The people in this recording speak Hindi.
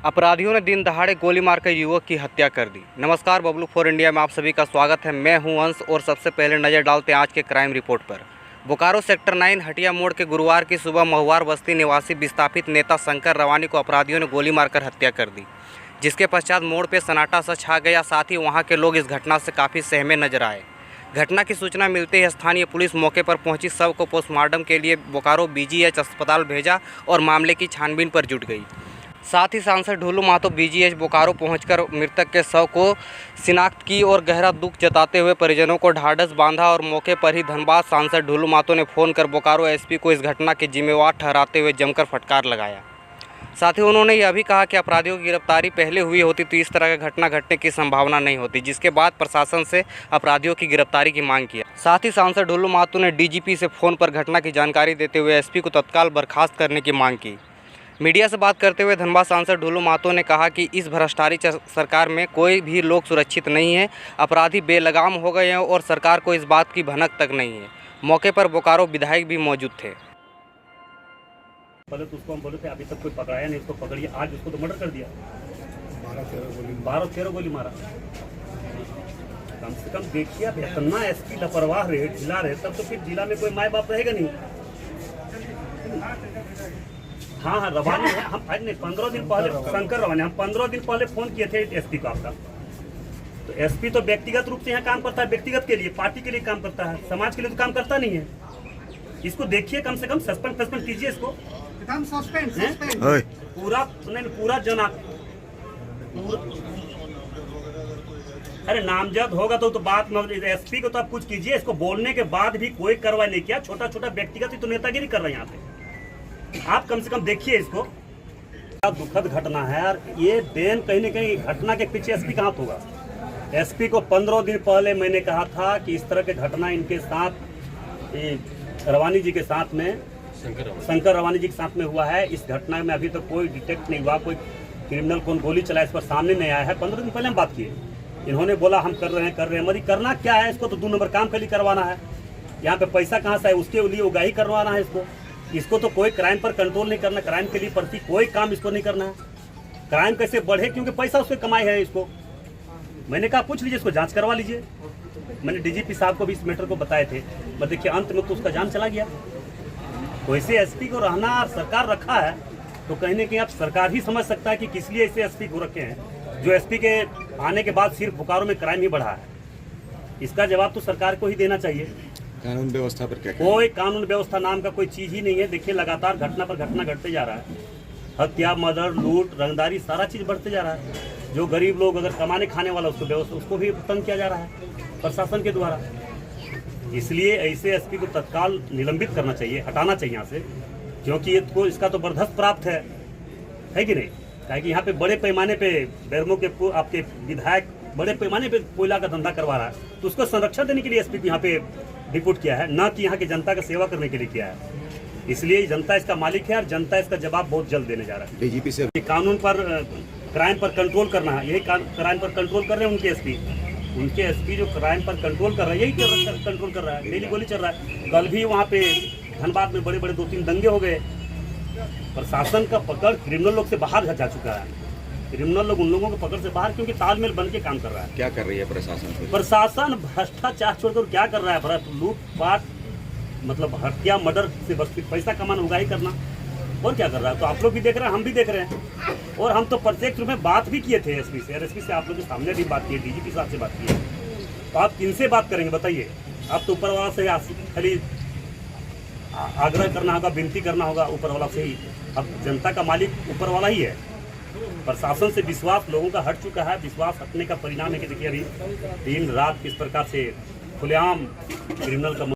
अपराधियों ने दिन दहाड़े गोली मारकर युवक की हत्या कर दी। नमस्कार, बबलू फॉर इंडिया में आप सभी का स्वागत है। मैं हूं अंश और सबसे पहले नज़र डालते हैं आज के क्राइम रिपोर्ट पर। बोकारो सेक्टर 9 हटिया मोड़ के गुरुवार की सुबह महुआर बस्ती निवासी विस्थापित नेता शंकर रवानी को अपराधियों ने गोली मारकर हत्या कर दी, जिसके पश्चात मोड़ पर सन्नाटा सा छा गया। साथ ही वहाँ के लोग इस घटना से काफ़ी सहमे नजर आए। घटना की सूचना मिलते ही स्थानीय पुलिस मौके पर पहुंची, शव को पोस्टमार्टम के लिए बोकारो बीजीएच अस्पताल भेजा और मामले की छानबीन पर जुट गई। साथ ही सांसद ढुल्लू महतो बीजीएच बोकारो पहुंचकर मृतक के शव को शिनाख्त की और गहरा दुख जताते हुए परिजनों को ढाढ़स बांधा और मौके पर ही धनबाद सांसद ढुल्लू महतो ने फ़ोन कर बोकारो एसपी को इस घटना के जिम्मेवार ठहराते हुए जमकर फटकार लगाया। साथ ही उन्होंने यह भी कहा कि अपराधियों की गिरफ्तारी पहले हुई होती तो इस तरह की घटना घटने की संभावना नहीं होती, जिसके बाद प्रशासन से अपराधियों की गिरफ्तारी की मांग किया। साथ ही सांसद ढुल्लू महतो ने डीजीपी से फ़ोन पर घटना की जानकारी देते हुए एसपी को तत्काल बर्खास्त करने की मांग की। मीडिया से बात करते हुए धनबाद सांसद ढुल्लू महतो ने कहा कि इस भ्रष्टाचारी सरकार में कोई भी लोग सुरक्षित नहीं है, अपराधी बेलगाम हो गए हैं और सरकार को इस बात की भनक तक नहीं है। मौके पर बोकारो विधायक भी मौजूद थे। पहले तो उसको हम बोले थे अभी तक कोई पकड़ाया नहीं, इसको पकड़िए। आज उसको तो मर्डर कर दिया, 12-13 गोली मारा। कम से कम देखिए, अब इतना एसपी लापरवाह रहे, ढिला रहे, तब तो फिर जिला में कोई माँ बाप रहेगा नहीं। हाँ, रवानी है। हम आज नहीं, 15 दिन पहले शंकर रवानी, हम 15 दिन पहले फोन किए थे एसपी को आपका। तो एसपी तो व्यक्तिगत रूप से यहाँ काम करता है, व्यक्तिगत के लिए, पार्टी के लिए काम करता है, समाज के लिए तो काम करता नहीं है। इसको देखिए, कम से कम सस्पेंड कीजिए इसको। पूरा जना अरे नामजद होगा तो बात में। एसपी को तो आप कुछ कीजिए। इसको बोलने के बाद भी कोई कार्रवाई नहीं किया। छोटा छोटा व्यक्तिगत ही तो नेतागिरी कर रहे हैं यहाँ पे। आप कम से कम देखिए इसको। दुखद घटना है यार ये। देन कहीं न कहीं घटना के पीछे एसपी का हाथ होगा। एसपी को 15 दिन पहले मैंने कहा था कि इस तरह के घटना इनके साथ, रवानी जी के साथ में, शंकर रवानी जी के साथ में हुआ है। इस घटना में अभी तक तो कोई डिटेक्ट नहीं हुआ, कोई क्रिमिनल कौन गोली चला इस पर सामने नहीं आया है। 15 दिन पहले हम बात किए, इन्होंने बोला हम कर रहे हैं। मगर करना क्या है, इसको तो 2 नंबर काम के लिए करवाना है। यहाँ पे पैसा कहाँ से है, उसके लिए उगाही करवाना है इसको तो कोई क्राइम पर कंट्रोल नहीं करना, क्राइम के लिए प्रति कोई काम इसको नहीं करना है। क्राइम कैसे बढ़े, क्योंकि पैसा उससे कमाई है इसको। मैंने कहा पूछ लीजिए, इसको जांच करवा लीजिए। मैंने डीजीपी साहब को भी इस मैटर को बताए थे, पर देखिए अंत में तो उसका जान चला गया। वैसे एसपी को रहना सरकार रखा है तो कहीं न कहीं आप सरकार ही समझ सकता है कि किस लिए ऐसे एसपी को रखे हैं, जो एसपी के आने के बाद सिर्फ बोकारो में क्राइम ही बढ़ा है। इसका जवाब तो सरकार को ही देना चाहिए। कानून व्यवस्था पर क्या? कोई कानून व्यवस्था नाम का कोई चीज ही नहीं है। देखिए लगातार घटना पर घटना घटते जा रहा है। हत्या, मर्डर, लूट, रंगदारी, सारा चीज बढ़ते जा रहा है। जो गरीब लोग अगर कमाने खाने वाला उसको भी तंग किया जा रहा है प्रशासन के द्वारा। इसलिए ऐसे एसपी को तत्काल निलंबित करना चाहिए, हटाना चाहिए यहाँ से, क्योंकि इसका तो बर्दाश्त प्राप्त है कि नहीं। ताकि यहाँ पे बड़े पैमाने पे बैरमो के आपके विधायक बड़े पैमाने पे कोयला का धंधा करवा रहा है, तो उसको संरक्षण देने के लिए एसपी को यहाँ पे डिप्यूट किया है, न कि यहाँ की जनता का सेवा करने के लिए किया है। इसलिए जनता इसका मालिक है और जनता इसका जवाब बहुत जल्द देने जा रहा है। डीजीपी से कानून पर, क्राइम पर कंट्रोल करना है, यही क्राइम पर कंट्रोल कर रहे हैं उनके एसपी जो क्राइम पर कंट्रोल कर रहा है, यही कंट्रोल कर रहा है। डेली गोली चल रहा है। कल भी वहाँ पे धनबाद में बड़े 2-3 दंगे हो गए। प्रशासन का पकड़ क्रिमिनल लोग से बाहर जा चुका है। क्रिमिनल लोग उन लोगों को पकड़ से बाहर, क्योंकि तालमेल बन के काम कर रहा है। क्या कर रही है प्रशासन? प्रशासन भ्रष्टाचार छोड़कर क्या कर रहा है? लूटपाट, मतलब हत्या, मर्डर से बस पैसा कमाना, उगाही करना, और क्या कर रहा है? तो आप लोग भी देख रहे हैं, हम भी देख रहे हैं। और हम तो प्रत्यक्ष रूप में बात भी किए थे एसपी से, और एसपी से आप लोग के सामने भी बात की, डीजीपी साहब से बात की है। तो आप किनसे बात करेंगे बताइए? आप तो ऊपर वाला से खाली आग्रह करना होगा, विनती करना होगा ऊपर वाला से ही। अब जनता का मालिक ऊपर वाला ही है। प्रशासन से विश्वास लोगों का हट चुका है। विश्वास हटने का परिणाम है कि देखिए अभी दिन रात किस प्रकार से खुलेआम क्रिमिनल का